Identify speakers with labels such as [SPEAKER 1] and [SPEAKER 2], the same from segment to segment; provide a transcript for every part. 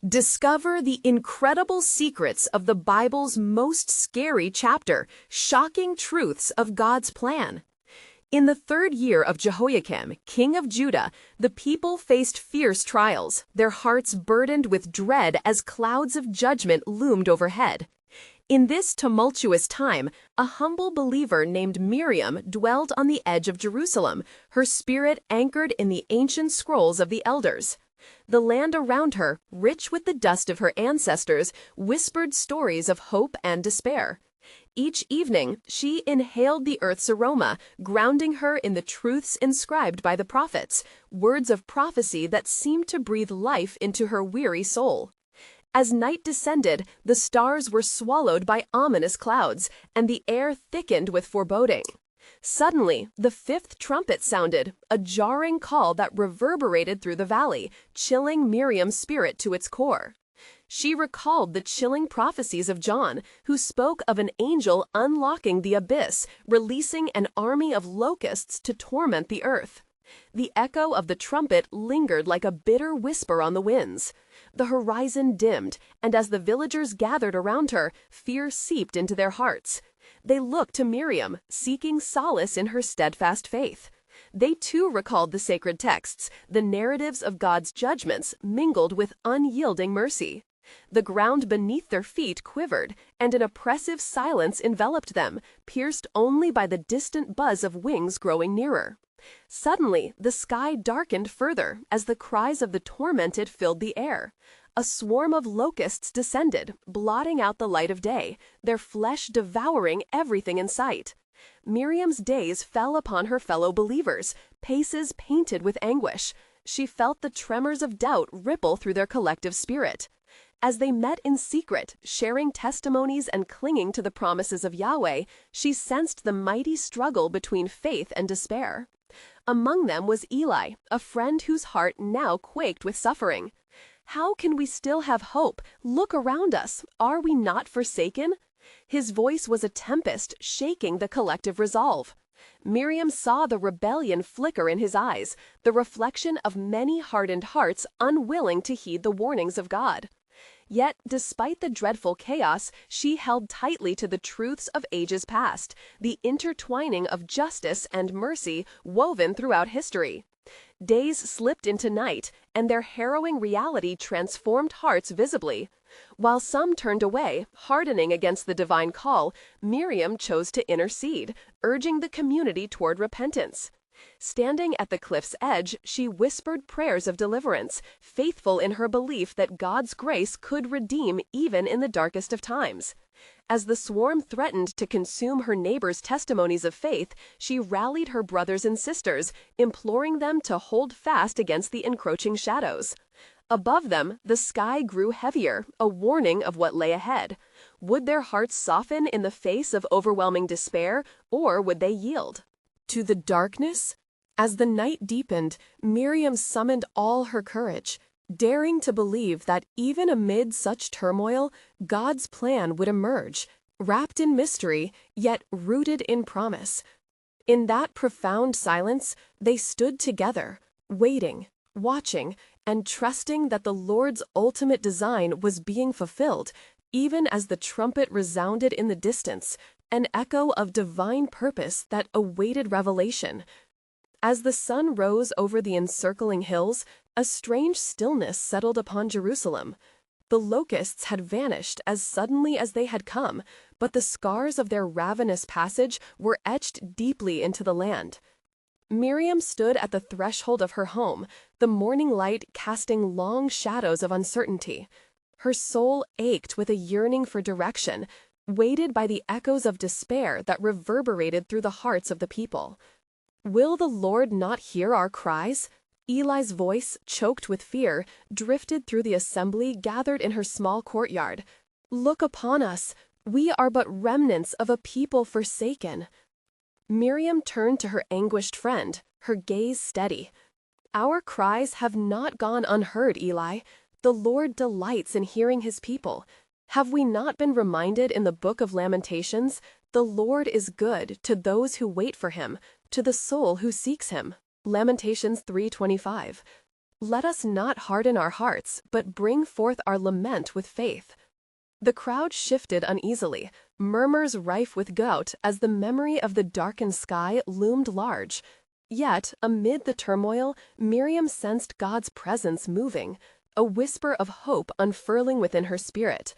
[SPEAKER 1] Discover the incredible secrets of the Bible's most scary chapter, shocking truths of God's plan. In the 3rd year of Jehoiakim, king of Judah, the people faced fierce trials, their hearts burdened with dread as clouds of judgment loomed overhead. In this tumultuous time, a humble believer named Miriam dwelled on the edge of Jerusalem, her spirit anchored in the ancient scrolls of the elders. The land around her, rich with the dust of her ancestors, whispered stories of hope and despair. Each evening, she inhaled the earth's aroma, grounding her in the truths inscribed by the prophets, words of prophecy that seemed to breathe life into her weary soul. As night descended, the stars were swallowed by ominous clouds, and the air thickened with foreboding. Suddenly, the 5th trumpet sounded, a jarring call that reverberated through the valley, chilling Miriam's spirit to its core. She recalled the chilling prophecies of John, who spoke of an angel unlocking the abyss, releasing an army of locusts to torment the earth. The echo of the trumpet lingered like a bitter whisper on the winds. The horizon dimmed, and as the villagers gathered around her, fear seeped into their hearts. They looked to Miriam, seeking solace in her steadfast faith. They too recalled the sacred texts, the narratives of God's judgments mingled with unyielding mercy. The ground beneath their feet quivered, and an oppressive silence enveloped them, pierced only by the distant buzz of wings growing nearer. Suddenly, the sky darkened further as the cries of the tormented filled the air. A swarm of locusts descended, blotting out the light of day, their flesh devouring everything in sight. Miriam's gaze fell upon her fellow believers, faces painted with anguish. She felt the tremors of doubt ripple through their collective spirit. As they met in secret, sharing testimonies and clinging to the promises of Yahweh, she sensed the mighty struggle between faith and despair. Among them was Eli, a friend whose heart now quaked with suffering. "How can we still have hope? Look around us. Are we not forsaken?" His voice was a tempest, shaking the collective resolve. Miriam saw the rebellion flicker in his eyes, the reflection of many hardened hearts unwilling to heed the warnings of God. Yet, despite the dreadful chaos, she held tightly to the truths of ages past, the intertwining of justice and mercy woven throughout history. Days slipped into night, and their harrowing reality transformed hearts visibly. While some turned away, hardening against the divine call, Miriam chose to intercede, urging the community toward repentance. Standing at the cliff's edge, she whispered prayers of deliverance, faithful in her belief that God's grace could redeem even in the darkest of times. As the swarm threatened to consume her neighbors' testimonies of faith, she rallied her brothers and sisters, imploring them to hold fast against the encroaching shadows. Above them, the sky grew heavier, a warning of what lay ahead. Would their hearts soften in the face of overwhelming despair, or would they yield to the darkness? As the night deepened, Miriam summoned all her courage, daring to believe that even amid such turmoil, God's plan would emerge, wrapped in mystery, yet rooted in promise. In that profound silence, they stood together, waiting, watching, and trusting that the Lord's ultimate design was being fulfilled, even as the trumpet resounded in the distance, an echo of divine purpose that awaited revelation. As the sun rose over the encircling hills, a strange stillness settled upon Jerusalem. The locusts had vanished as suddenly as they had come, but the scars of their ravenous passage were etched deeply into the land. Miriam stood at the threshold of her home, the morning light casting long shadows of uncertainty. Her soul ached with a yearning for direction, weighted by the echoes of despair that reverberated through the hearts of the people. "Will the Lord not hear our cries?" Eli's voice, choked with fear, drifted through the assembly gathered in her small courtyard. "Look upon us. We are but remnants of a people forsaken." Miriam turned to her anguished friend, her gaze steady. "Our cries have not gone unheard, Eli. The Lord delights in hearing his people. Have we not been reminded in the book of Lamentations, 'The Lord is good to those who wait for him, to the soul who seeks him'? Lamentations 3:25. Let us not harden our hearts, but bring forth our lament with faith." The crowd shifted uneasily, murmurs rife with gout as the memory of the darkened sky loomed large. Yet, amid the turmoil, Miriam sensed God's presence moving, a whisper of hope unfurling within her spirit.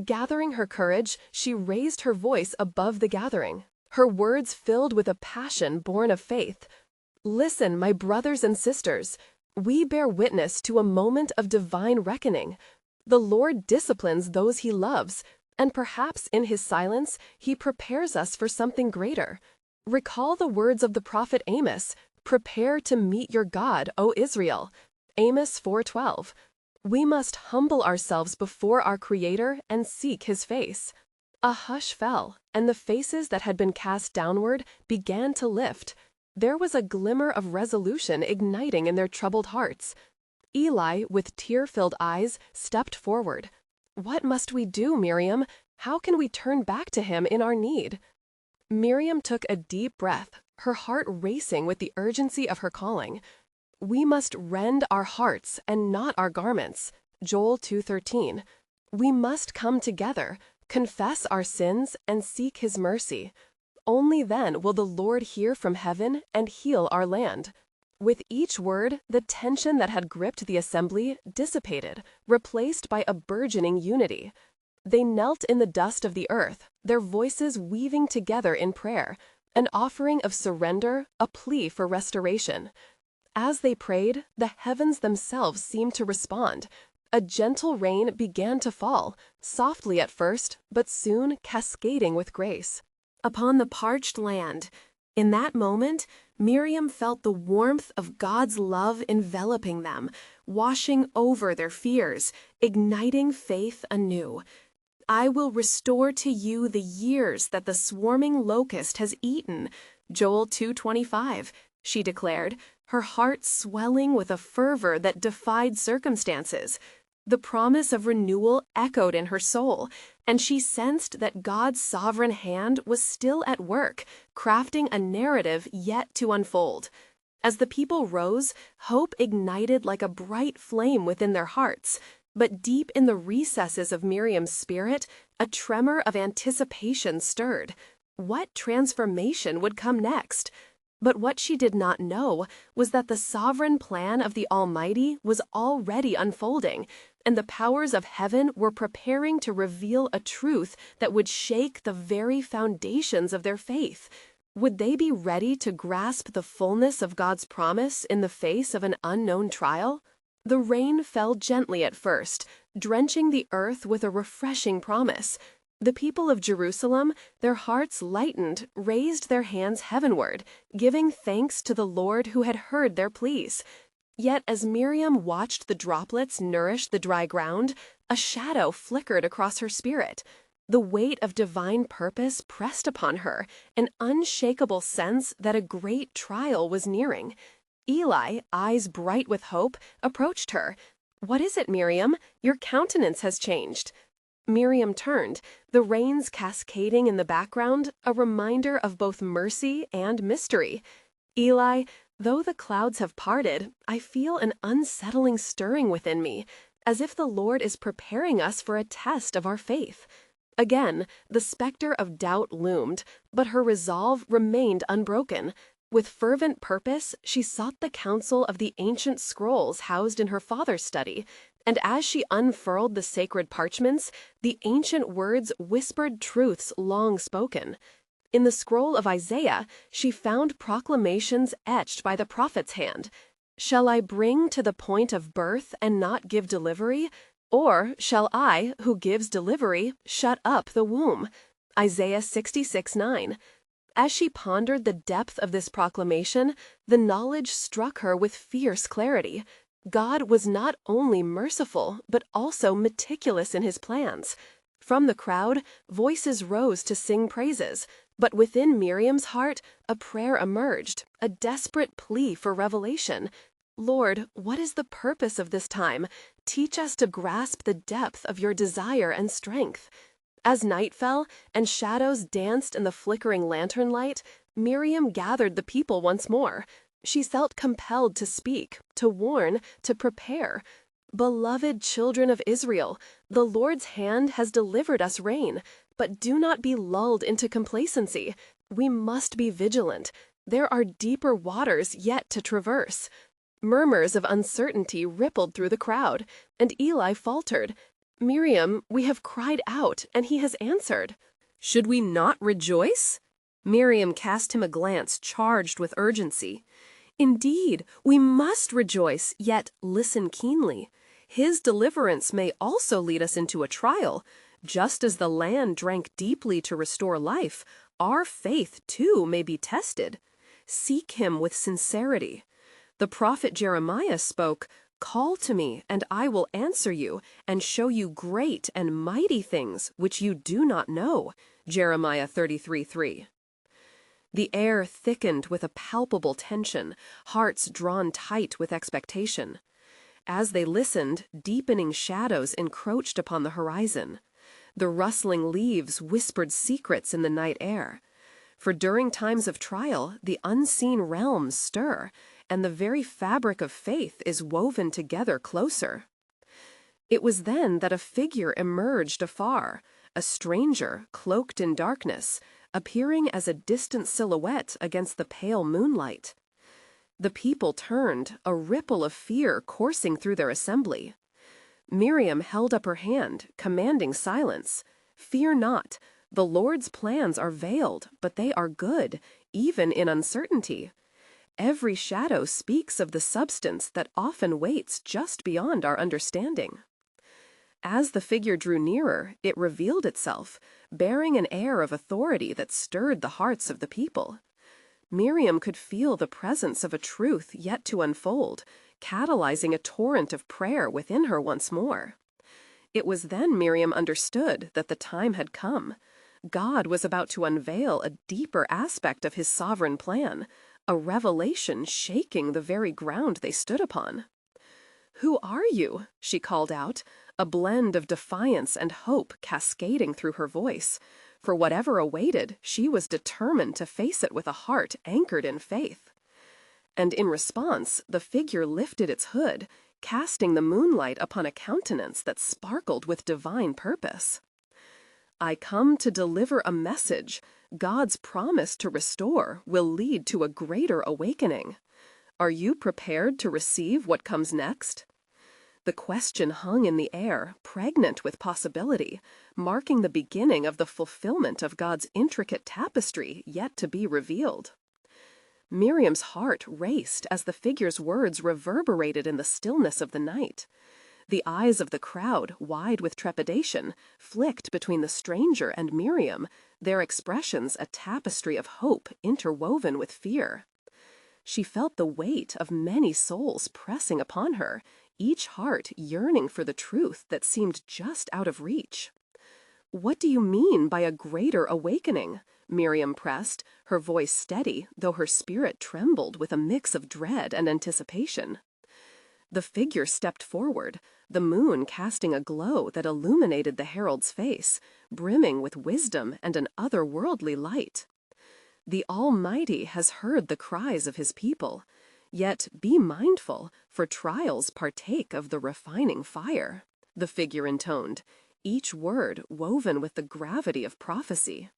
[SPEAKER 1] Gathering her courage, she raised her voice above the gathering, her words filled with a passion born of faith. "Listen, my brothers and sisters. We bear witness to a moment of divine reckoning. The Lord disciplines those he loves, and perhaps in his silence, he prepares us for something greater. Recall the words of the prophet Amos, 'Prepare to meet your God, O Israel.' Amos 4:12. We must humble ourselves before our Creator and seek his face." A hush fell, and the faces that had been cast downward began to lift. There was a glimmer of resolution igniting in their troubled hearts. Eli, with tear-filled eyes, stepped forward. "What must we do, Miriam? How can we turn back to him in our need?" Miriam took a deep breath, her heart racing with the urgency of her calling. "We must rend our hearts and not our garments." Joel 2:13. "We must come together, confess our sins, and seek his mercy. Only then will the Lord hear from heaven and heal our land." With each word, the tension that had gripped the assembly dissipated, replaced by a burgeoning unity. They knelt in the dust of the earth, their voices weaving together in prayer, an offering of surrender, a plea for restoration. As they prayed, the heavens themselves seemed to respond. A gentle rain began to fall, softly at first, but soon cascading with grace upon the parched land. In that moment, Miriam felt the warmth of God's love enveloping them, washing over their fears, igniting faith anew. "I will restore to you the years that the swarming locust has eaten." Joel 2:25, she declared, her heart swelling with a fervor that defied circumstances. The promise of renewal echoed in her soul, and she sensed that God's sovereign hand was still at work, crafting a narrative yet to unfold. As the people rose, hope ignited like a bright flame within their hearts, but deep in the recesses of Miriam's spirit, a tremor of anticipation stirred. What transformation would come next? But what she did not know was that the sovereign plan of the Almighty was already unfolding, and the powers of heaven were preparing to reveal a truth that would shake the very foundations of their faith. Would they be ready to grasp the fullness of God's promise in the face of an unknown trial? The rain fell gently at first, drenching the earth with a refreshing promise. The people of Jerusalem, their hearts lightened, raised their hands heavenward, giving thanks to the Lord who had heard their pleas. Yet as Miriam watched the droplets nourish the dry ground, a shadow flickered across her spirit. The weight of divine purpose pressed upon her, an unshakable sense that a great trial was nearing. Eli, eyes bright with hope, approached her. "What is it, Miriam? Your countenance has changed." Miriam turned, the rains cascading in the background, a reminder of both mercy and mystery. "Eli, though the clouds have parted, I feel an unsettling stirring within me, as if the Lord is preparing us for a test of our faith." Again, the specter of doubt loomed, but her resolve remained unbroken. With fervent purpose, she sought the counsel of the ancient scrolls housed in her father's study, and as she unfurled the sacred parchments, the ancient words whispered truths long spoken. In the scroll of Isaiah, she found proclamations etched by the prophet's hand. "Shall I bring to the point of birth and not give delivery? Or shall I, who gives delivery, shut up the womb?" Isaiah 66:9. As she pondered the depth of this proclamation, the knowledge struck her with fierce clarity. God was not only merciful, but also meticulous in his plans. From the crowd, voices rose to sing praises, but within Miriam's heart, a prayer emerged, a desperate plea for revelation. "Lord, what is the purpose of this time? Teach us to grasp the depth of your desire and strength." As night fell and shadows danced in the flickering lantern light, Miriam gathered the people once more. She felt compelled to speak, to warn, to prepare. Beloved children of Israel, the Lord's hand has delivered us rain, but do not be lulled into complacency. We must be vigilant. There are deeper waters yet to traverse. Murmurs of uncertainty rippled through the crowd, and Eli faltered. Miriam, we have cried out, and he has answered. Should we not rejoice? Miriam cast him a glance charged with urgency. Indeed, we must rejoice, yet listen keenly. His deliverance may also lead us into a trial. Just as the land drank deeply to restore life, our faith too may be tested. Seek him with sincerity. The prophet Jeremiah spoke, "Call to me, and I will answer you, and show you great and mighty things which you do not know." Jeremiah 33:3. The air thickened with a palpable tension, hearts drawn tight with expectation. As they listened, deepening shadows encroached upon the horizon. The rustling leaves whispered secrets in the night air. For during times of trial, the unseen realms stir, and the very fabric of faith is woven together closer. It was then that a figure emerged afar, a stranger cloaked in darkness, appearing as a distant silhouette against the pale moonlight. The people turned, a ripple of fear coursing through their assembly. Miriam held up her hand, commanding silence. "Fear not. The Lord's plans are veiled, but they are good, even in uncertainty. Every shadow speaks of the substance that often waits just beyond our understanding." As the figure drew nearer, it revealed itself, bearing an air of authority that stirred the hearts of the people. Miriam could feel the presence of a truth yet to unfold, catalyzing a torrent of prayer within her once more. It was then Miriam understood that the time had come. God was about to unveil a deeper aspect of his sovereign plan, a revelation shaking the very ground they stood upon. "Who are you?" she called out, a blend of defiance and hope cascading through her voice. For whatever awaited, she was determined to face it with a heart anchored in faith. And in response, the figure lifted its hood, casting the moonlight upon a countenance that sparkled with divine purpose. "I come to deliver a message. God's promise to restore will lead to a greater awakening. Are you prepared to receive what comes next?" The question hung in the air, pregnant with possibility, marking the beginning of the fulfillment of God's intricate tapestry yet to be revealed. Miriam's heart raced as the figure's words reverberated in the stillness of the night. The eyes of the crowd, wide with trepidation, flicked between the stranger and Miriam, their expressions a tapestry of hope interwoven with fear. She felt the weight of many souls pressing upon her, each heart yearning for the truth that seemed just out of reach. "What do you mean by a greater awakening?" Miriam pressed, her voice steady, though her spirit trembled with a mix of dread and anticipation. The figure stepped forward, the moon casting a glow that illuminated the herald's face, brimming with wisdom and an otherworldly light. "The Almighty has heard the cries of his people. Yet be mindful, for trials partake of the refining fire," the figure intoned, each word woven with the gravity of prophecy.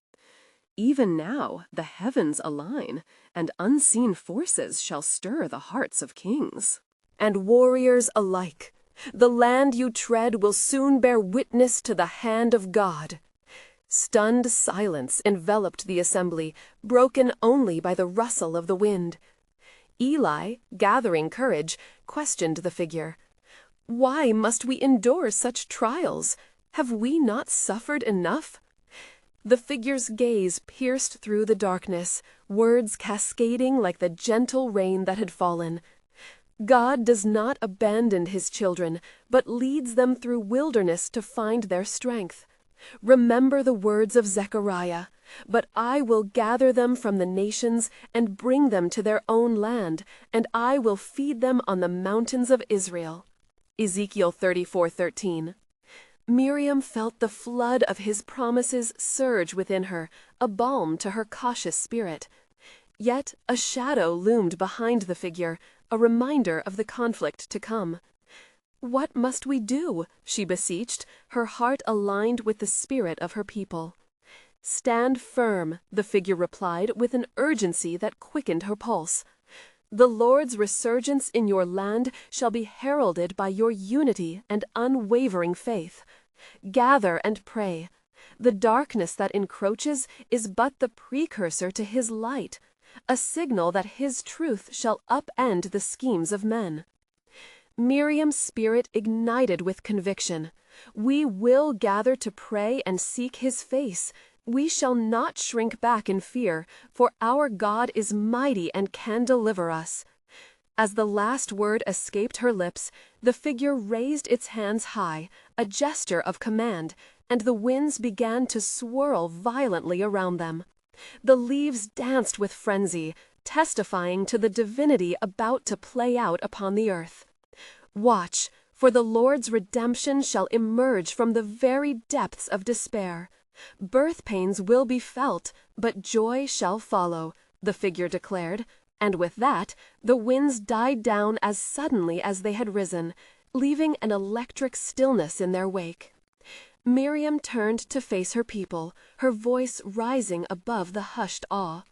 [SPEAKER 1] "Even now the heavens align, and unseen forces shall stir the hearts of kings and warriors alike. The land you tread will soon bear witness to the hand of God." Stunned silence enveloped the assembly, broken only by the rustle of the wind. Eli, gathering courage, questioned the figure. "Why must we endure such trials? Have we not suffered enough?" The figure's gaze pierced through the darkness, words cascading like the gentle rain that had fallen. "God does not abandon his children, but leads them through wilderness to find their strength. Remember the words of Zechariah, 'But I will gather them from the nations and bring them to their own land, and I will feed them on the mountains of Israel.' Ezekiel 34:13. Miriam felt the flood of his promises surge within her, a balm to her cautious spirit. Yet a shadow loomed behind the figure, a reminder of the conflict to come. "What must we do?" she beseeched, her heart aligned with the spirit of her people. "Stand firm," the figure replied with an urgency that quickened her pulse. "The Lord's resurgence in your land shall be heralded by your unity and unwavering faith. Gather and pray. The darkness that encroaches is but the precursor to his light, a signal that his truth shall upend the schemes of men." Miriam's spirit ignited with conviction. "We will gather to pray and seek his face. We shall not shrink back in fear, for our God is mighty and can deliver us." As the last word escaped her lips, the figure raised its hands high, a gesture of command, and the winds began to swirl violently around them. The leaves danced with frenzy, testifying to the divinity about to play out upon the earth. "Watch, for the Lord's redemption shall emerge from the very depths of despair. Birth pains will be felt, but joy shall follow," the figure declared, and with that, the winds died down as suddenly as they had risen, leaving an electric stillness in their wake. Miriam turned to face her people, her voice rising above the hushed awe.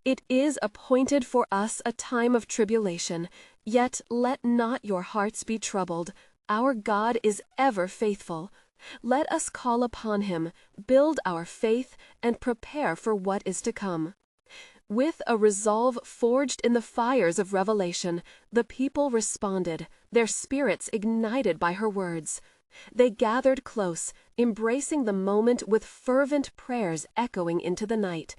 [SPEAKER 1] "It is appointed for us a time of tribulation, yet let not your hearts be troubled. Our God is ever faithful. Let us call upon him, build our faith, and prepare for what is to come." With a resolve forged in the fires of revelation, the people responded, their spirits ignited by her words. They gathered close, embracing the moment with fervent prayers echoing into the night.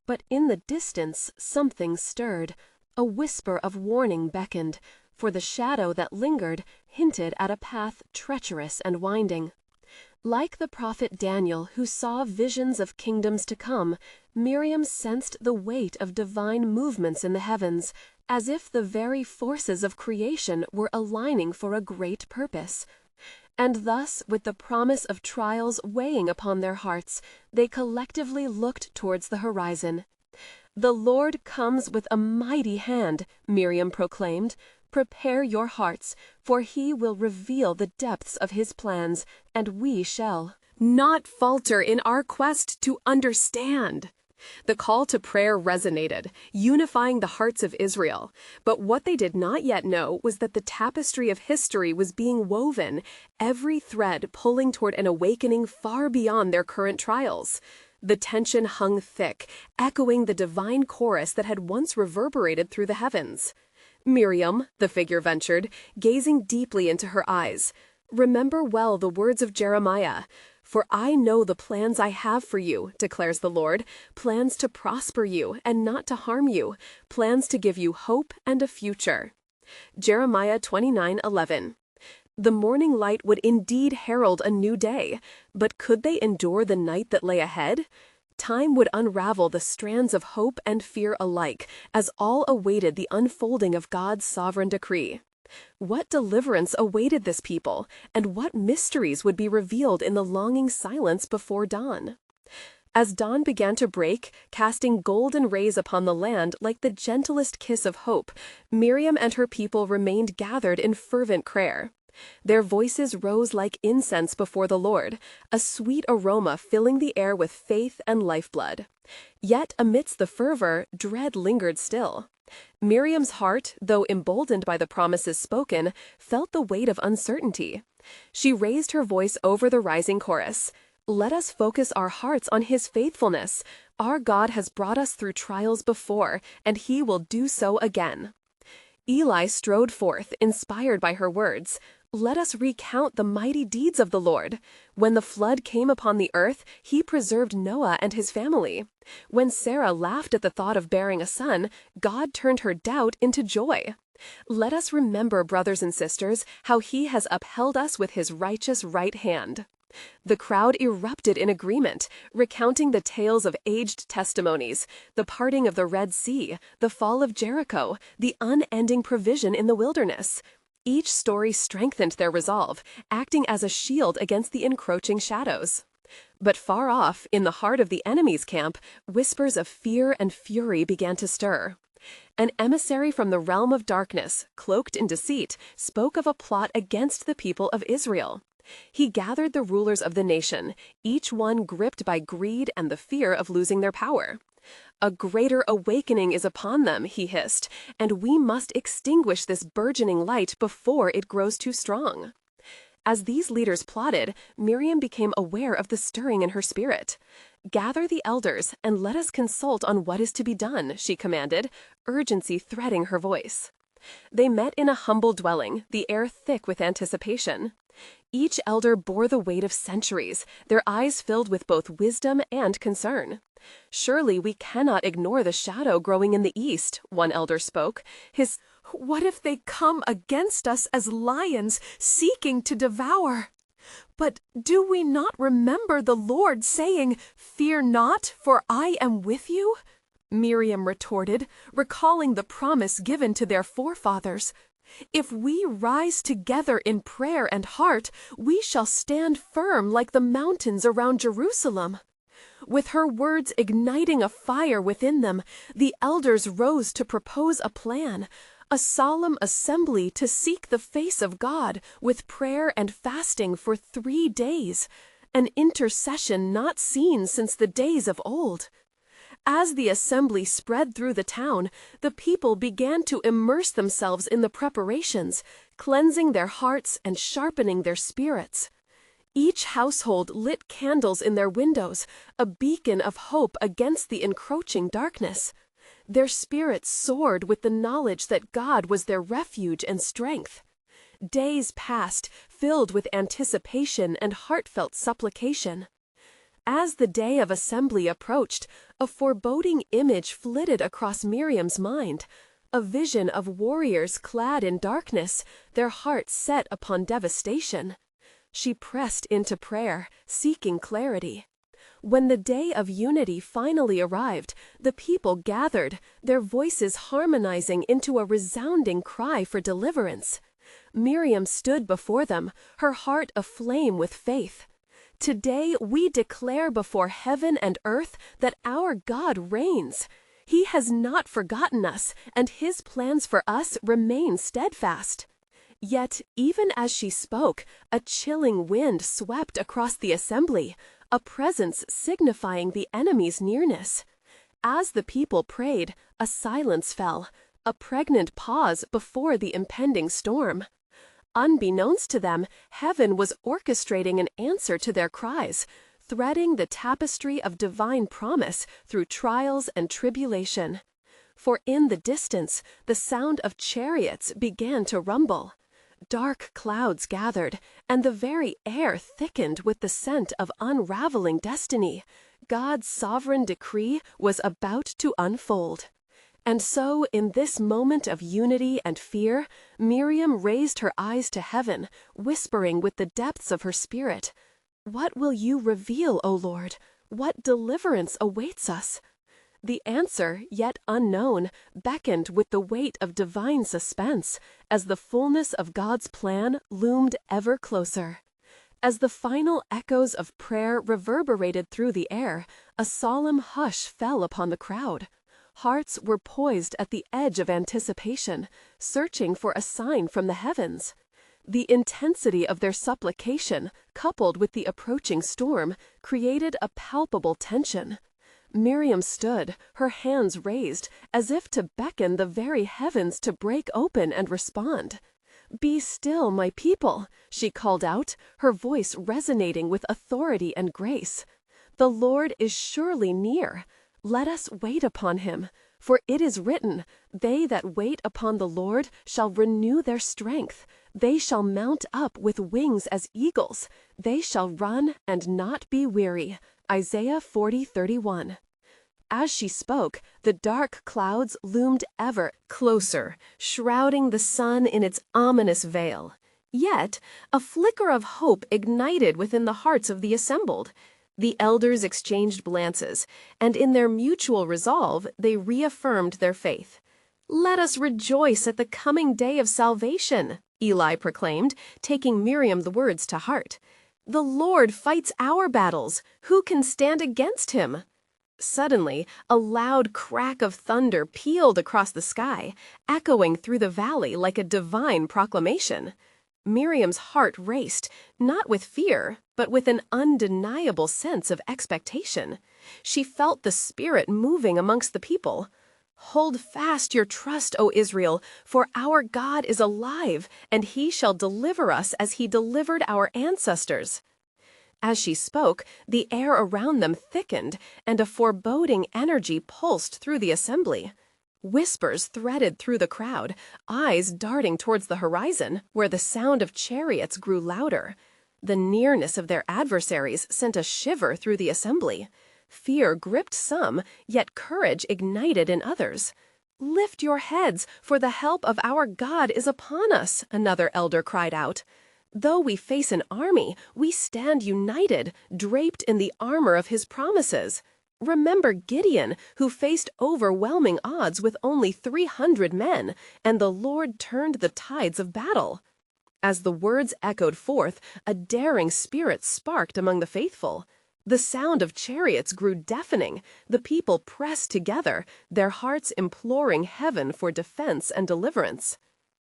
[SPEAKER 1] But in the distance something stirred. A whisper of warning beckoned, for the shadow that lingered hinted at a path treacherous and winding. Like the prophet Daniel, who saw visions of kingdoms to come, Miriam sensed the weight of divine movements in the heavens, as if the very forces of creation were aligning for a great purpose. And thus, with the promise of trials weighing upon their hearts, they collectively looked towards the horizon. "The Lord comes with a mighty hand," Miriam proclaimed. "Prepare your hearts, for he will reveal the depths of his plans, and we shall not falter in our quest to understand." The call to prayer resonated, unifying the hearts of Israel. But what they did not yet know was that the tapestry of history was being woven, every thread pulling toward an awakening far beyond their current trials. The tension hung thick, echoing the divine chorus that had once reverberated through the heavens. "Miriam," the figure ventured, gazing deeply into her eyes, "remember well the words of Jeremiah. 'For I know the plans I have for you,' declares the Lord, 'plans to prosper you and not to harm you, plans to give you hope and a future.'" Jeremiah 29:11. The morning light would indeed herald a new day, but could they endure the night that lay ahead? Time would unravel the strands of hope and fear alike, as all awaited the unfolding of God's sovereign decree. What deliverance awaited this people, and what mysteries would be revealed in the longing silence before dawn? As dawn began to break, casting golden rays upon the land like the gentlest kiss of hope, Miriam and her people remained gathered in fervent prayer. Their voices rose like incense before the Lord, a sweet aroma filling the air with faith and lifeblood. Yet amidst the fervor, dread lingered still. Miriam's heart, though emboldened by the promises spoken, felt the weight of uncertainty. She raised her voice over the rising chorus. "Let us focus our hearts on his faithfulness. Our God has brought us through trials before, and he will do so again." Eli strode forth, inspired by her words. "Let us recount the mighty deeds of the Lord. When the flood came upon the earth, he preserved Noah and his family. When Sarah laughed at the thought of bearing a son, God turned her doubt into joy. Let us remember, brothers and sisters, how he has upheld us with his righteous right hand." The crowd erupted in agreement, recounting the tales of aged testimonies, the parting of the Red Sea, the fall of Jericho, the unending provision in the wilderness. Each story strengthened their resolve, acting as a shield against the encroaching shadows. But far off, in the heart of the enemy's camp, whispers of fear and fury began to stir. An emissary from the realm of darkness, cloaked in deceit, spoke of a plot against the people of Israel. He gathered the rulers of the nation, each one gripped by greed and the fear of losing their power. "A greater awakening is upon them," he hissed, "and we must extinguish this burgeoning light before it grows too strong." As these leaders plotted, Miriam became aware of the stirring in her spirit. "Gather the elders and let us consult on what is to be done," she commanded, urgency threading her voice. They met in a humble dwelling, the air thick with anticipation. Each elder bore the weight of centuries, their eyes filled with both wisdom and concern. "Surely we cannot ignore the shadow growing in the east," one elder spoke. "What if they come against us as lions seeking to devour? But do we not remember the Lord saying, 'Fear not, for I am with you'?" Miriam retorted, recalling the promise given to their forefathers. "If we rise together in prayer and heart, we shall stand firm like the mountains around Jerusalem." With her words igniting a fire within them, the elders rose to propose a plan, a solemn assembly to seek the face of God with prayer and fasting for 3 days, an intercession not seen since the days of old. As the assembly spread through the town, the people began to immerse themselves in the preparations, cleansing their hearts and sharpening their spirits. Each household lit candles in their windows, a beacon of hope against the encroaching darkness. Their spirits soared with the knowledge that God was their refuge and strength. Days passed, filled with anticipation and heartfelt supplication. As the day of assembly approached, a foreboding image flitted across Miriam's mind, a vision of warriors clad in darkness, their hearts set upon devastation. She pressed into prayer, seeking clarity. When the day of unity finally arrived, the people gathered, their voices harmonizing into a resounding cry for deliverance. Miriam stood before them, her heart aflame with faith. "Today we declare before heaven and earth that our God reigns. He has not forgotten us, and his plans for us remain steadfast." Yet, even as she spoke, a chilling wind swept across the assembly, a presence signifying the enemy's nearness. As the people prayed, a silence fell, a pregnant pause before the impending storm. Unbeknownst to them, heaven was orchestrating an answer to their cries, threading the tapestry of divine promise through trials and tribulation. For in the distance, the sound of chariots began to rumble. Dark clouds gathered, and the very air thickened with the scent of unraveling destiny. God's sovereign decree was about to unfold. And so, in this moment of unity and fear, Miriam raised her eyes to heaven, whispering with the depths of her spirit, "What will you reveal, O Lord? What deliverance awaits us?" The answer, yet unknown, beckoned with the weight of divine suspense, as the fullness of God's plan loomed ever closer. As the final echoes of prayer reverberated through the air, a solemn hush fell upon the crowd. Hearts were poised at the edge of anticipation, searching for a sign from the heavens. The intensity of their supplication, coupled with the approaching storm, created a palpable tension. Miriam stood, her hands raised, as if to beckon the very heavens to break open and respond. "Be still, my people," she called out, her voice resonating with authority and grace. "The Lord is surely near. Let us wait upon him. For it is written, 'They that wait upon the Lord shall renew their strength. They shall mount up with wings as eagles. They shall run and not be weary.'" Isaiah 40:31. As she spoke, the dark clouds loomed ever closer, shrouding the sun in its ominous veil. Yet, a flicker of hope ignited within the hearts of the assembled. The elders exchanged glances, and in their mutual resolve, they reaffirmed their faith. "Let us rejoice at the coming day of salvation," Eli proclaimed, taking Miriam the words to heart. "The Lord fights our battles. Who can stand against him?" Suddenly, a loud crack of thunder pealed across the sky, echoing through the valley like a divine proclamation. Miriam's heart raced, not with fear, but with an undeniable sense of expectation. She felt the Spirit moving amongst the people. "Hold fast your trust, O Israel, for our God is alive, and he shall deliver us as he delivered our ancestors." As she spoke, the air around them thickened, and a foreboding energy pulsed through the assembly. Whispers threaded through the crowd, eyes darting towards the horizon, where the sound of chariots grew louder. The nearness of their adversaries sent a shiver through the assembly. Fear gripped some, yet courage ignited in others. "Lift your heads, for the help of our God is upon us," another elder cried out. "Though we face an army, we stand united, draped in the armor of his promises. Remember Gideon, who faced overwhelming odds with only 300 men, and the Lord turned the tides of battle." As the words echoed forth, a daring spirit sparked among the faithful. The sound of chariots grew deafening. The people pressed together, their hearts imploring heaven for defense and deliverance.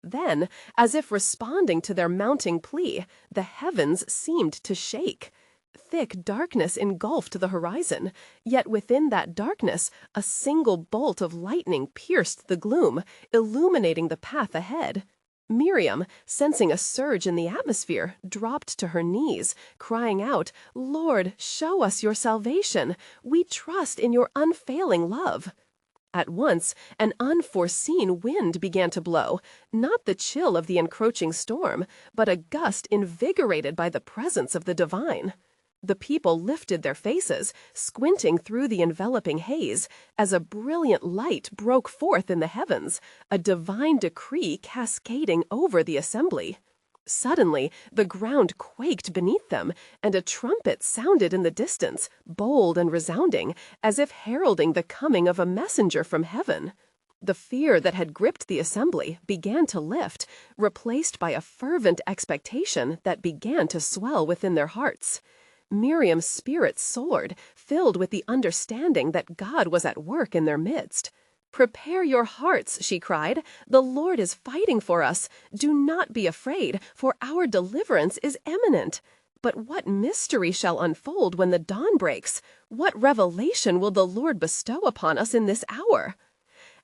[SPEAKER 1] Then, as if responding to their mounting plea, the heavens seemed to shake. Thick darkness engulfed the horizon, yet within that darkness a single bolt of lightning pierced the gloom, illuminating the path ahead. Miriam, sensing a surge in the atmosphere, dropped to her knees, crying out, "Lord, show us your salvation. We trust in your unfailing love." At once, an unforeseen wind began to blow, not the chill of the encroaching storm, but a gust invigorated by the presence of the divine. The people lifted their faces, squinting through the enveloping haze, as a brilliant light broke forth in the heavens, a divine decree cascading over the assembly. Suddenly, the ground quaked beneath them, and a trumpet sounded in the distance, bold and resounding, as if heralding the coming of a messenger from heaven. The fear that had gripped the assembly began to lift, replaced by a fervent expectation that began to swell within their hearts. Miriam's spirit soared, filled with the understanding that God was at work in their midst. "Prepare your hearts," she cried. "The Lord is fighting for us. Do not be afraid, for our deliverance is imminent. But what mystery shall unfold when the dawn breaks? What revelation will the Lord bestow upon us in this hour?"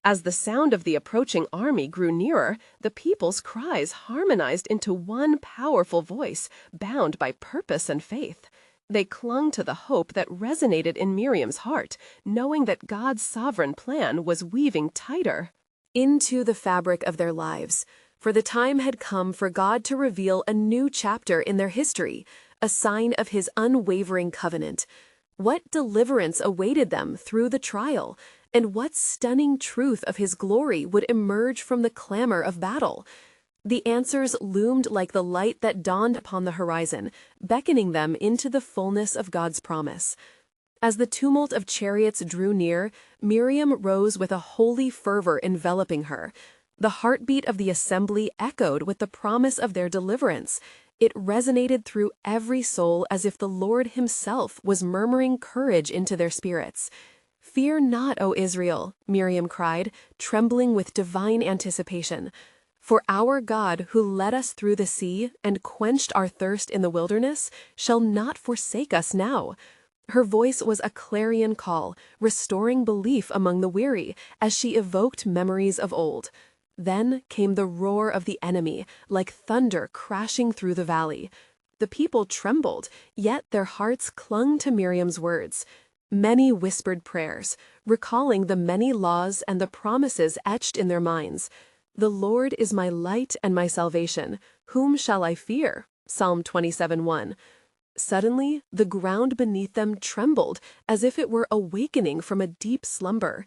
[SPEAKER 1] As the sound of the approaching army grew nearer, the people's cries harmonized into one powerful voice, bound by purpose and faith. They clung to the hope that resonated in Miriam's heart, knowing that God's sovereign plan was weaving tighter into the fabric of their lives. For the time had come for God to reveal a new chapter in their history, a sign of his unwavering covenant. What deliverance awaited them through the trial, and what stunning truth of his glory would emerge from the clamor of battle? The answers loomed like the light that dawned upon the horizon, beckoning them into the fullness of God's promise. As the tumult of chariots drew near, Miriam rose with a holy fervor enveloping her. The heartbeat of the assembly echoed with the promise of their deliverance. It resonated through every soul as if the Lord himself was murmuring courage into their spirits. "Fear not, O Israel," Miriam cried, trembling with divine anticipation. "For our God, who led us through the sea and quenched our thirst in the wilderness, shall not forsake us now." Her voice was a clarion call, restoring belief among the weary, as she evoked memories of old. Then came the roar of the enemy, like thunder crashing through the valley. The people trembled, yet their hearts clung to Miriam's words. Many whispered prayers, recalling the many laws and the promises etched in their minds. "The Lord is my light and my salvation. Whom shall I fear?" Psalm 27:1. Suddenly, the ground beneath them trembled as if it were awakening from a deep slumber.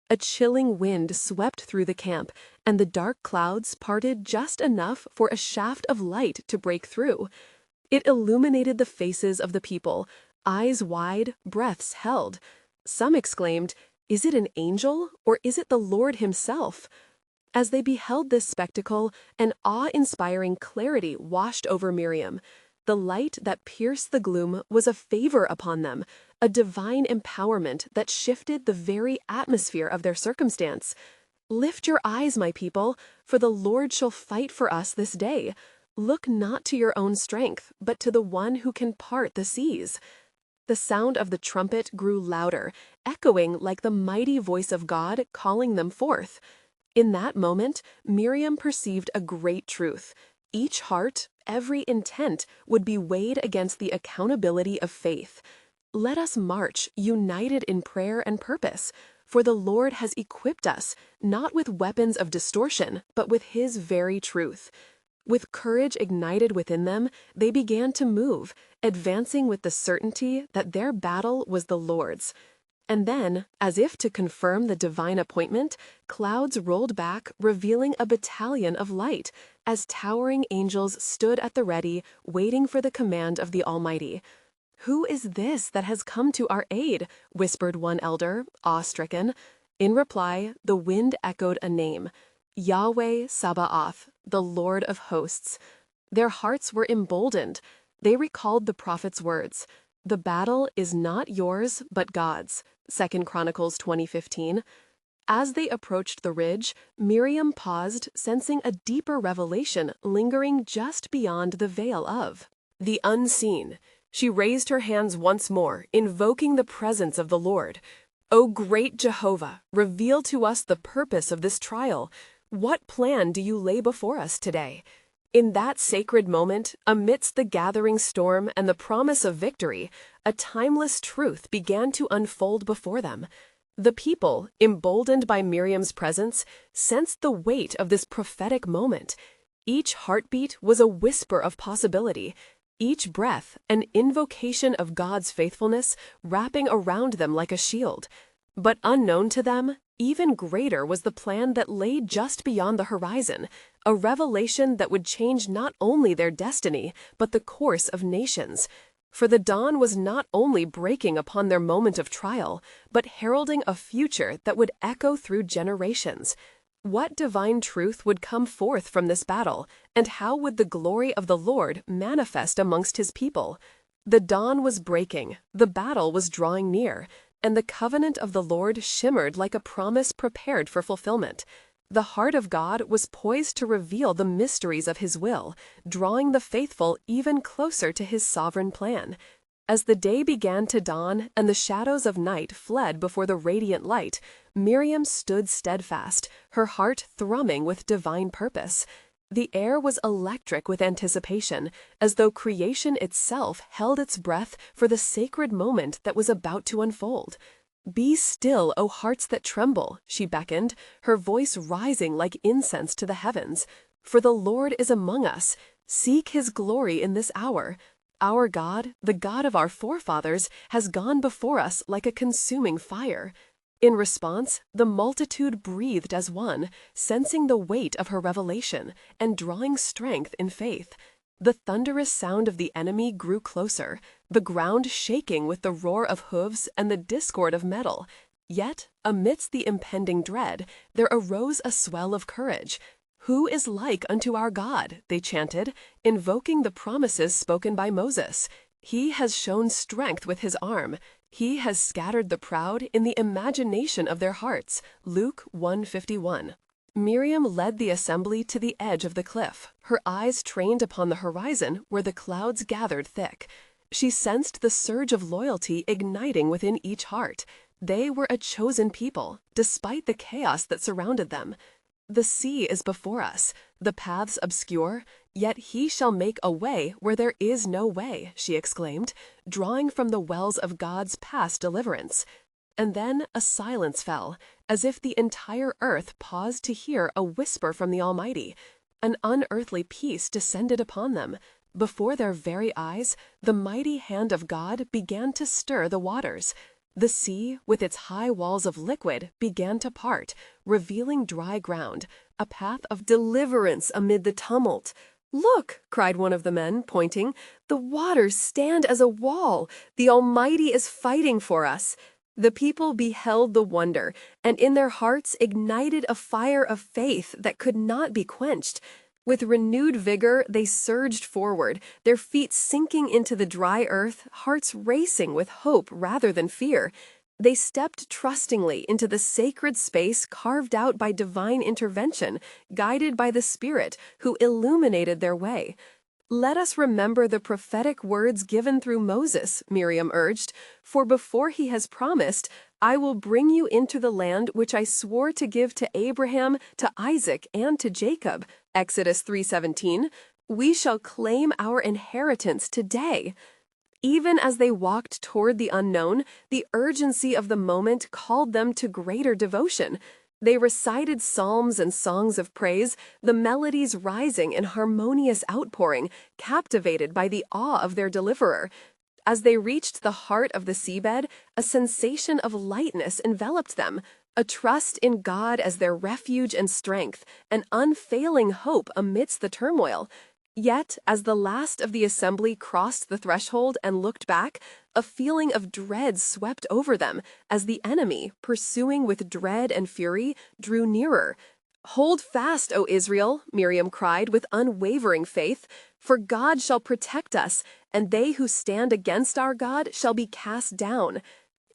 [SPEAKER 1] A chilling wind swept through the camp, and the dark clouds parted just enough for a shaft of light to break through. It illuminated the faces of the people, eyes wide, breaths held. Some exclaimed, "Is it an angel, or is it the Lord himself?" As they beheld this spectacle, an awe-inspiring clarity washed over Miriam. The light that pierced the gloom was a favor upon them, a divine empowerment that shifted the very atmosphere of their circumstance. Lift your eyes, my people, for the Lord shall fight for us this day. Look not to your own strength, but to the one who can part the seas. The sound of the trumpet grew louder, echoing like the mighty voice of God calling them forth. In that moment, Miriam perceived a great truth. Each heart, every intent, would be weighed against the accountability of faith. Let us march, united in prayer and purpose, for the Lord has equipped us, not with weapons of distortion, but with His very truth. With courage ignited within them, they began to move, advancing with the certainty that their battle was the Lord's. And then, as if to confirm the divine appointment, clouds rolled back, revealing a battalion of light, as towering angels stood at the ready, waiting for the command of the Almighty. "Who is this that has come to our aid?" whispered one elder, awe-stricken. In reply, the wind echoed a name: Yahweh Sabaoth, the Lord of hosts. Their hearts were emboldened. They recalled the prophet's words: "The battle is not yours, but God's." 2 Chronicles 20:15. As they approached the ridge, Miriam paused, sensing a deeper revelation lingering just beyond the veil of the unseen. She raised her hands once more, invoking the presence of the Lord. "O great Jehovah, reveal to us the purpose of this trial. What plan do you lay before us today?" In that sacred moment, amidst the gathering storm and the promise of victory, a timeless truth began to unfold before them. The people, emboldened by Miriam's presence, sensed the weight of this prophetic moment. Each heartbeat was a whisper of possibility, each breath an invocation of God's faithfulness wrapping around them like a shield. But unknown to them, even greater was the plan that lay just beyond the horizon, a revelation that would change not only their destiny, but the course of nations. For the dawn was not only breaking upon their moment of trial, but heralding a future that would echo through generations. What divine truth would come forth from this battle, and how would the glory of the Lord manifest amongst His people? The dawn was breaking, the battle was drawing near, and the covenant of the Lord shimmered like a promise prepared for fulfillment. The heart of God was poised to reveal the mysteries of His will, drawing the faithful even closer to His sovereign plan. As the day began to dawn and the shadows of night fled before the radiant light, Miriam stood steadfast, her heart thrumming with divine purpose. The air was electric with anticipation, as though creation itself held its breath for the sacred moment that was about to unfold. "Be still, O hearts that tremble," she beckoned, her voice rising like incense to the heavens. "For the Lord is among us. Seek His glory in this hour. Our God, the God of our forefathers, has gone before us like a consuming fire." In response, the multitude breathed as one, sensing the weight of her revelation and drawing strength in faith. The thunderous sound of the enemy grew closer, the ground shaking with the roar of hooves and the discord of metal. Yet, amidst the impending dread, there arose a swell of courage. "Who is like unto our God?" they chanted, invoking the promises spoken by Moses. "He has shown strength with His arm. He has scattered the proud in the imagination of their hearts." Luke 1:51. Miriam led the assembly to the edge of the cliff, her eyes trained upon the horizon where the clouds gathered thick. She sensed the surge of loyalty igniting within each heart. They were a chosen people, despite the chaos that surrounded them. "The sea is before us, the paths obscure, yet He shall make a way where there is no way," she exclaimed, drawing from the wells of God's past deliverance. And then a silence fell, as if the entire earth paused to hear a whisper from the Almighty. An unearthly peace descended upon them. Before their very eyes, the mighty hand of God began to stir the waters. The sea, with its high walls of liquid, began to part, revealing dry ground, a path of deliverance amid the tumult. "Look," cried one of the men, pointing, "the waters stand as a wall. The Almighty is fighting for us." The people beheld the wonder, and in their hearts ignited a fire of faith that could not be quenched. With renewed vigor, they surged forward, their feet sinking into the dry earth, hearts racing with hope rather than fear. They stepped trustingly into the sacred space carved out by divine intervention, guided by the Spirit who illuminated their way. "Let us remember the prophetic words given through Moses," Miriam urged, "for before he has promised, 'I will bring you into the land which I swore to give to Abraham, to Isaac, and to Jacob.'" Exodus 3:17. "We shall claim our inheritance today." Even as they walked toward the unknown, the urgency of the moment called them to greater devotion. They recited psalms and songs of praise, the melodies rising in harmonious outpouring, captivated by the awe of their deliverer. As they reached the heart of the seabed, a sensation of lightness enveloped them, a trust in God as their refuge and strength, an unfailing hope amidst the turmoil. Yet, as the last of the assembly crossed the threshold and looked back, a feeling of dread swept over them as the enemy, pursuing with dread and fury, drew nearer. "Hold fast, O Israel," Miriam cried with unwavering faith, "for God shall protect us, and they who stand against our God shall be cast down."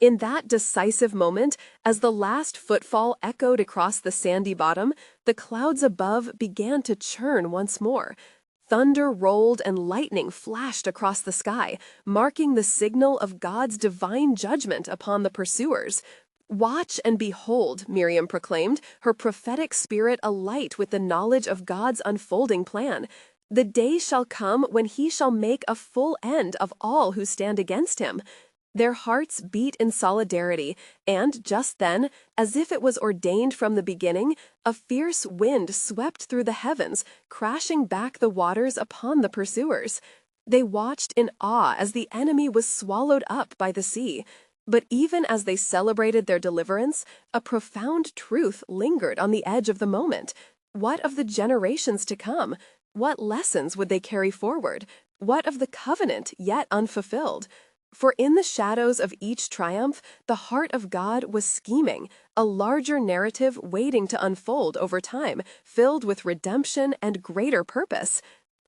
[SPEAKER 1] In that decisive moment, as the last footfall echoed across the sandy bottom, the clouds above began to churn once more. Thunder rolled and lightning flashed across the sky, marking the signal of God's divine judgment upon the pursuers. "Watch and behold," Miriam proclaimed, her prophetic spirit alight with the knowledge of God's unfolding plan. "The day shall come when he shall make a full end of all who stand against him." Their hearts beat in solidarity, and just then, as if it was ordained from the beginning, a fierce wind swept through the heavens, crashing back the waters upon the pursuers. They watched in awe as the enemy was swallowed up by the sea. But even as they celebrated their deliverance, a profound truth lingered on the edge of the moment. What of the generations to come? What lessons would they carry forward? What of the covenant yet unfulfilled? For in the shadows of each triumph, the heart of God was scheming, a larger narrative waiting to unfold over time, filled with redemption and greater purpose.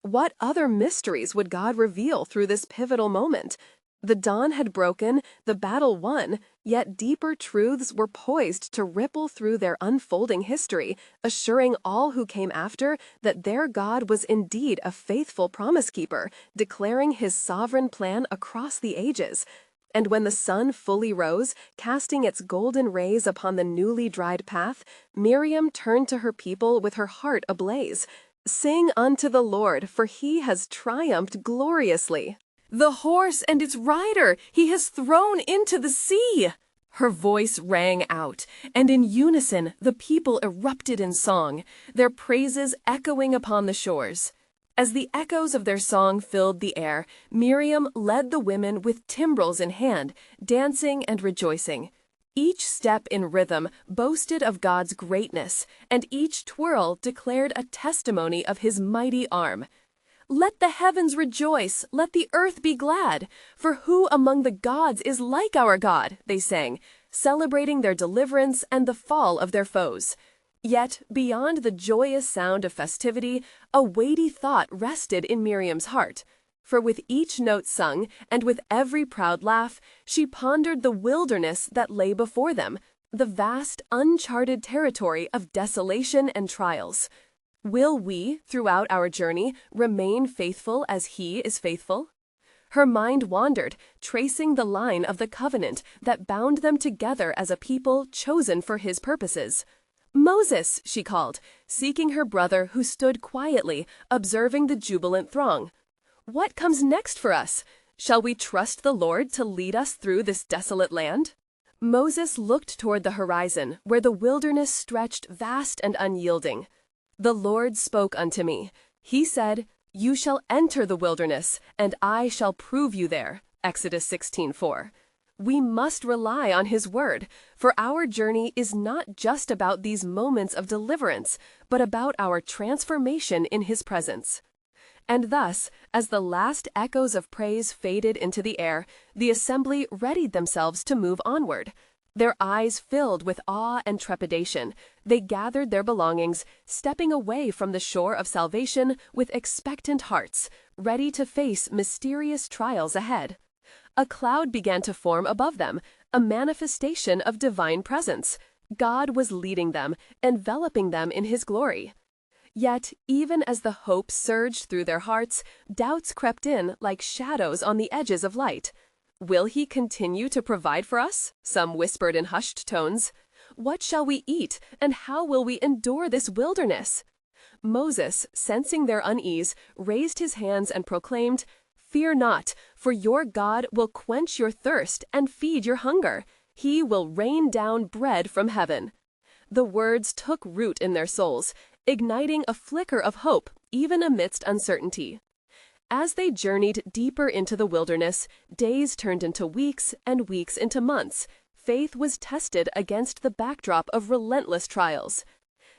[SPEAKER 1] What other mysteries would God reveal through this pivotal moment? The dawn had broken, the battle won, yet deeper truths were poised to ripple through their unfolding history, assuring all who came after that their God was indeed a faithful promise-keeper, declaring his sovereign plan across the ages. And when the sun fully rose, casting its golden rays upon the newly dried path, Miriam turned to her people with her heart ablaze. "Sing unto the Lord, for he has triumphed gloriously. The horse and its rider he has thrown into the sea." Her voice rang out, and in unison the people erupted in song, their praises echoing upon the shores. As the echoes of their song filled the air, Miriam led the women with timbrels in hand, dancing and rejoicing. Each step in rhythm boasted of God's greatness, and each twirl declared a testimony of his mighty arm. "Let the heavens rejoice, let the earth be glad, for who among the gods is like our God?" they sang, celebrating their deliverance and the fall of their foes. Yet, beyond the joyous sound of festivity, a weighty thought rested in Miriam's heart. For with each note sung, and with every proud laugh, she pondered the wilderness that lay before them, the vast, uncharted territory of desolation and trials. Will we, throughout our journey, remain faithful as He is faithful? Her mind wandered, tracing the line of the covenant that bound them together as a people chosen for His purposes. "Moses," she called, seeking her brother who stood quietly, observing the jubilant throng. "What comes next for us? Shall we trust the Lord to lead us through this desolate land?" Moses looked toward the horizon, where the wilderness stretched vast and unyielding. "The Lord spoke unto me. He said, 'You shall enter the wilderness, and I shall prove you there.'" Exodus 16:4. We must rely on His word, for our journey is not just about these moments of deliverance, but about our transformation in His presence. And thus, as the last echoes of praise faded into the air, the assembly readied themselves to move onward. Their eyes filled with awe and trepidation, they gathered their belongings, stepping away from the shore of salvation with expectant hearts, ready to face mysterious trials ahead. A cloud began to form above them, a manifestation of divine presence. God was leading them, enveloping them in His glory. Yet, even as the hope surged through their hearts, doubts crept in like shadows on the edges of light. "Will He continue to provide for us?" some whispered in hushed tones. "What shall we eat, and how will we endure this wilderness?" Moses, sensing their unease, raised his hands and proclaimed, "Fear not, for your God will quench your thirst and feed your hunger. He will rain down bread from heaven." The words took root in their souls, igniting a flicker of hope even amidst uncertainty. As they journeyed deeper into the wilderness, days turned into weeks and weeks into months. Faith was tested against the backdrop of relentless trials.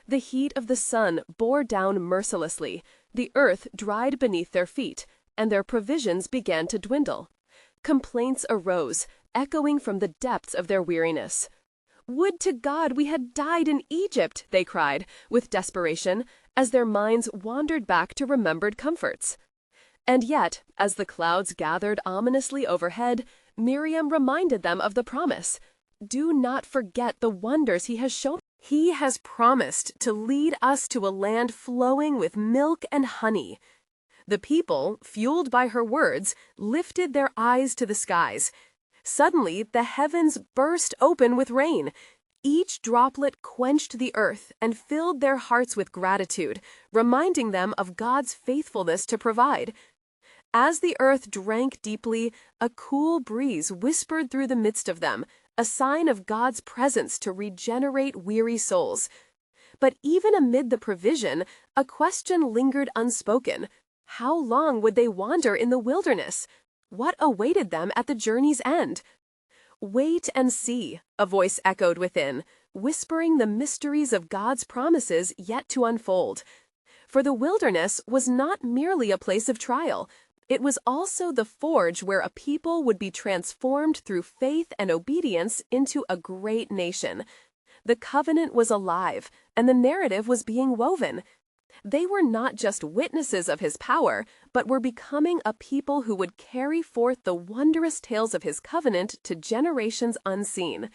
[SPEAKER 1] The heat of the sun bore down mercilessly, the earth dried beneath their feet, and their provisions began to dwindle. Complaints arose, echoing from the depths of their weariness. "Would to God we had died in Egypt," they cried, with desperation, as their minds wandered back to remembered comforts. And yet, as the clouds gathered ominously overhead, Miriam reminded them of the promise. "Do not forget the wonders He has shown. He has promised to lead us to a land flowing with milk and honey." The people, fueled by her words, lifted their eyes to the skies. Suddenly, the heavens burst open with rain. Each droplet quenched the earth and filled their hearts with gratitude, reminding them of God's faithfulness to provide. As the earth drank deeply, a cool breeze whispered through the midst of them, a sign of God's presence to regenerate weary souls. But even amid the provision, a question lingered unspoken. How long would they wander in the wilderness? What awaited them at the journey's end? "Wait and see," a voice echoed within, whispering the mysteries of God's promises yet to unfold. For the wilderness was not merely a place of trial. It was also the forge where a people would be transformed through faith and obedience into a great nation. The covenant was alive, and the narrative was being woven. They were not just witnesses of His power, but were becoming a people who would carry forth the wondrous tales of His covenant to generations unseen.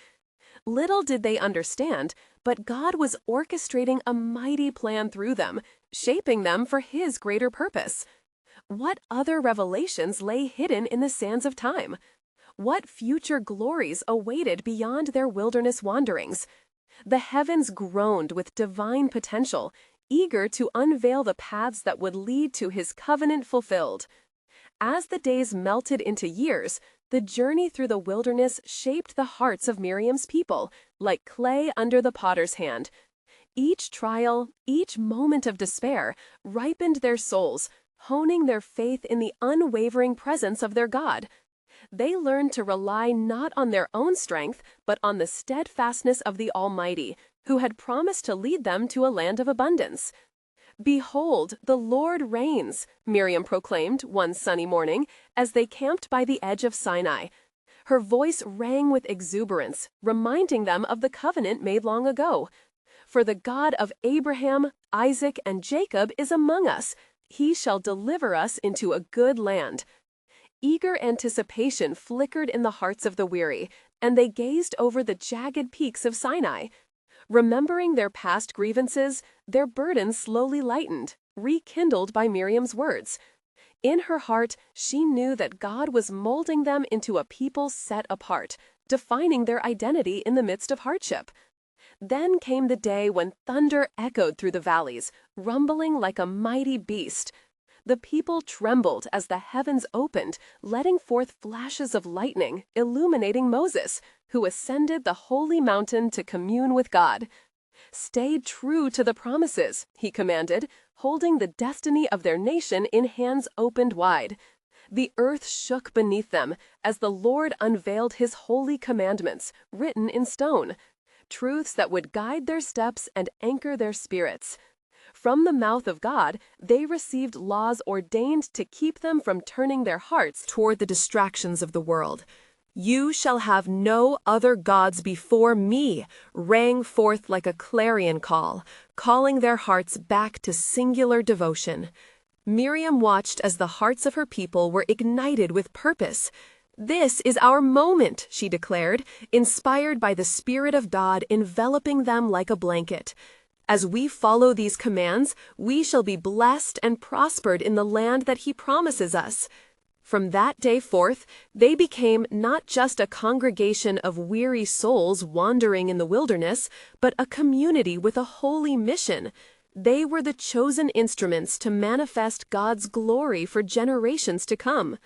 [SPEAKER 1] Little did they understand, but God was orchestrating a mighty plan through them, shaping them for His greater purpose. What other revelations lay hidden in the sands of time? What future glories awaited beyond their wilderness wanderings? The heavens groaned with divine potential, eager to unveil the paths that would lead to His covenant fulfilled. As the days melted into years, the journey through the wilderness shaped the hearts of Miriam's people, like clay under the potter's hand. Each trial, each moment of despair, ripened their souls, honing their faith in the unwavering presence of their God. They learned to rely not on their own strength, but on the steadfastness of the Almighty, who had promised to lead them to a land of abundance. "Behold, the Lord reigns," Miriam proclaimed one sunny morning as they camped by the edge of Sinai. Her voice rang with exuberance, reminding them of the covenant made long ago. "For the God of Abraham, Isaac, and Jacob is among us. He shall deliver us into a good land." Eager anticipation flickered in the hearts of the weary, and they gazed over the jagged peaks of Sinai. Remembering their past grievances, their burdens slowly lightened, rekindled by Miriam's words. In her heart, she knew that God was molding them into a people set apart, defining their identity in the midst of hardship. Then came the day when thunder echoed through the valleys, rumbling like a mighty beast. The people trembled as the heavens opened, letting forth flashes of lightning, illuminating Moses, who ascended the holy mountain to commune with God. "Stay true to the promises," he commanded, holding the destiny of their nation in hands opened wide. The earth shook beneath them as the Lord unveiled His holy commandments, written in stone, truths that would guide their steps and anchor their spirits. From the mouth of God, they received laws ordained to keep them from turning their hearts toward the distractions of the world. "You shall have no other gods before me," rang forth like a clarion call, calling their hearts back to singular devotion. Miriam watched as the hearts of her people were ignited with purpose. "This is our moment," she declared, inspired by the Spirit of God enveloping them like a blanket. "As we follow these commands, we shall be blessed and prospered in the land that He promises us." From that day forth, they became not just a congregation of weary souls wandering in the wilderness, but a community with a holy mission. They were the chosen instruments to manifest God's glory for generations to come.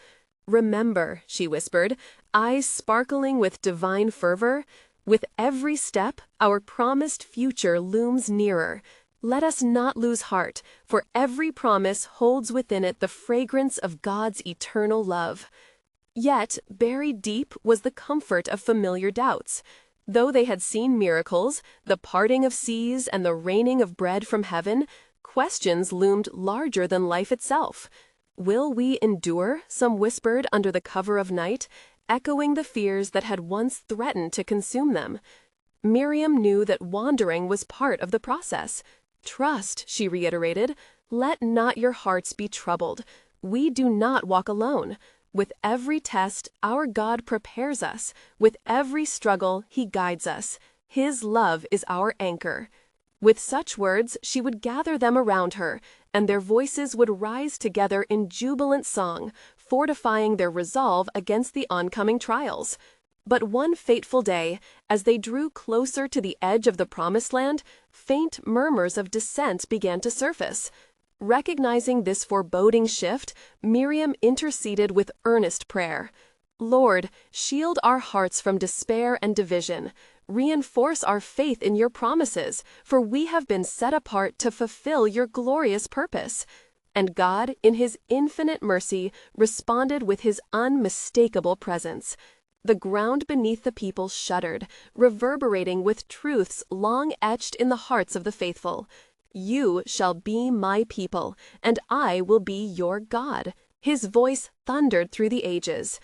[SPEAKER 1] "Remember," she whispered, eyes sparkling with divine fervor, "with every step, our promised future looms nearer. Let us not lose heart, for every promise holds within it the fragrance of God's eternal love." Yet, buried deep was the comfort of familiar doubts. Though they had seen miracles, the parting of seas and the raining of bread from heaven, questions loomed larger than life itself. "Will we endure?" some whispered under the cover of night, echoing the fears that had once threatened to consume them. Miriam knew that wandering was part of the process. "Trust," she reiterated. "Let not your hearts be troubled. We do not walk alone. With every test, our God prepares us. With every struggle, He guides us. His love is our anchor." With such words, she would gather them around her, and their voices would rise together in jubilant song, fortifying their resolve against the oncoming trials. But one fateful day, as they drew closer to the edge of the Promised Land, faint murmurs of dissent began to surface. Recognizing this foreboding shift, Miriam interceded with earnest prayer. "Lord, shield our hearts from despair and division. Reinforce our faith in your promises, for we have been set apart to fulfill your glorious purpose." And God, in His infinite mercy, responded with His unmistakable presence. The ground beneath the people shuddered, reverberating with truths long etched in the hearts of the faithful. "You shall be my people, and I will be your God." His voice thundered through the ages.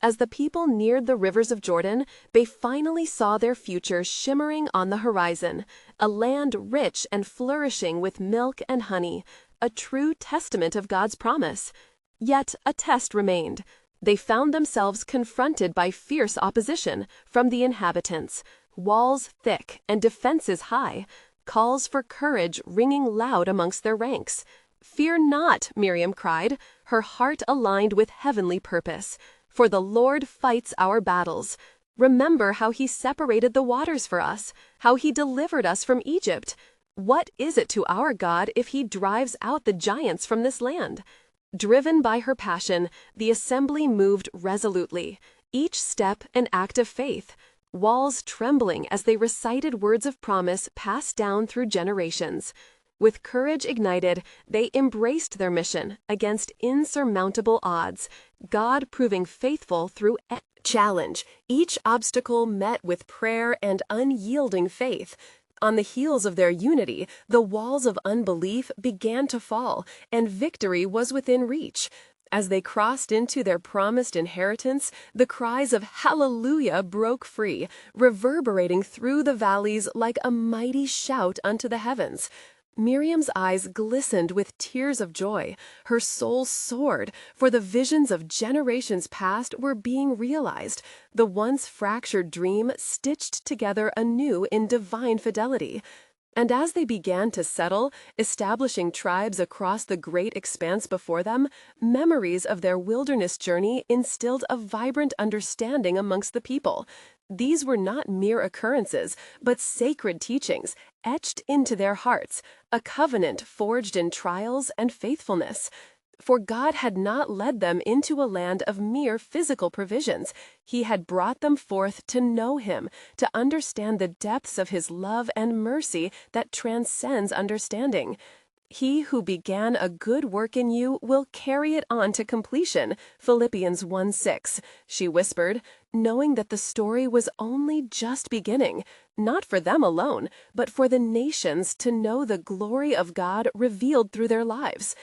[SPEAKER 1] As the people neared the rivers of Jordan, they finally saw their future shimmering on the horizon, a land rich and flourishing with milk and honey, a true testament of God's promise. Yet a test remained. They found themselves confronted by fierce opposition from the inhabitants, walls thick and defenses high, calls for courage ringing loud amongst their ranks. "Fear not," Miriam cried, her heart aligned with heavenly purpose, "for the Lord fights our battles. Remember how He separated the waters for us, how He delivered us from Egypt. What is it to our God if He drives out the giants from this land?" Driven by her passion, the assembly moved resolutely, each step an act of faith, walls trembling as they recited words of promise passed down through generations. With courage ignited, they embraced their mission against insurmountable odds, God proving faithful through challenge, each obstacle met with prayer and unyielding faith. On the heels of their unity, the walls of unbelief began to fall, and victory was within reach. As they crossed into their promised inheritance, the cries of "Hallelujah" broke free, reverberating through the valleys like a mighty shout unto the heavens. Miriam's eyes glistened with tears of joy. Her soul soared, for the visions of generations past were being realized, the once fractured dream stitched together anew in divine fidelity. And as they began to settle, establishing tribes across the great expanse before them, memories of their wilderness journey instilled a vibrant understanding amongst the people. These were not mere occurrences, but sacred teachings, etched into their hearts, a covenant forged in trials and faithfulness. For God had not led them into a land of mere physical provisions. He had brought them forth to know Him, to understand the depths of His love and mercy that transcends understanding. "He who began a good work in you will carry it on to completion," Philippians 1:6, she whispered, knowing that the story was only just beginning, not for them alone, but for the nations to know the glory of God revealed through their lives.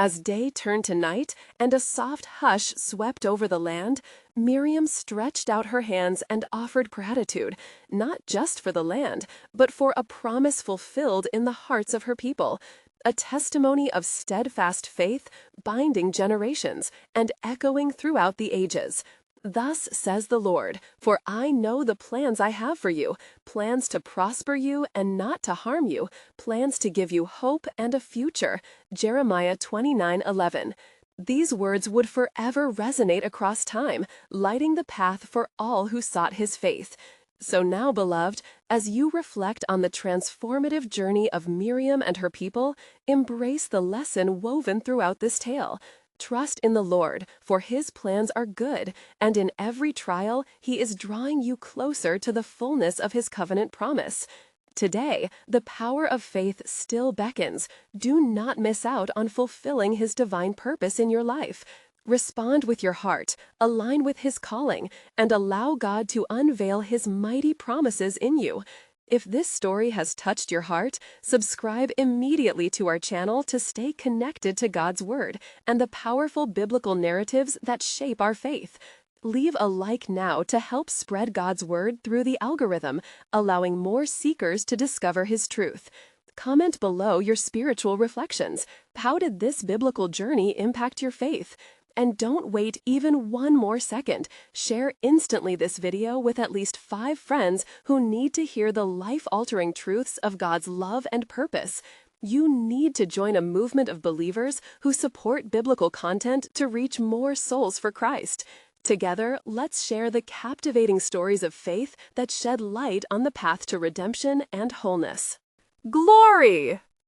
[SPEAKER 1] As day turned to night and a soft hush swept over the land, Miriam stretched out her hands and offered gratitude, not just for the land, but for a promise fulfilled in the hearts of her people, a testimony of steadfast faith binding generations and echoing throughout the ages. Thus says the Lord, for I know the plans I have for you, plans to prosper you and not to harm you, plans to give you hope and a future. Jeremiah 29:11. These words would forever resonate across time, lighting the path for all who sought his faith. So now, beloved, as you reflect on the transformative journey of Miriam and her people, embrace the lesson woven throughout this tale. Trust in the Lord, for his plans are good, and in every trial he is drawing you closer to the fullness of his covenant promise. Today, the power of faith still beckons. Do not miss out on fulfilling his divine purpose in your life. Respond with your heart, align with his calling, and allow God to unveil his mighty promises in you. If this story has touched your heart, subscribe immediately to our channel to stay connected to God's Word and the powerful biblical narratives that shape our faith. Leave a like now to help spread God's Word through the algorithm, allowing more seekers to discover His truth. Comment below your spiritual reflections. How did this biblical journey impact your faith? And don't wait even one more second. Share instantly this video with at least 5 friends who need to hear the life-altering truths of God's love and purpose. You need to join a movement of believers who support biblical content to reach more souls for Christ. Together, let's share the captivating stories of faith that shed light on the path to redemption and wholeness. Glory!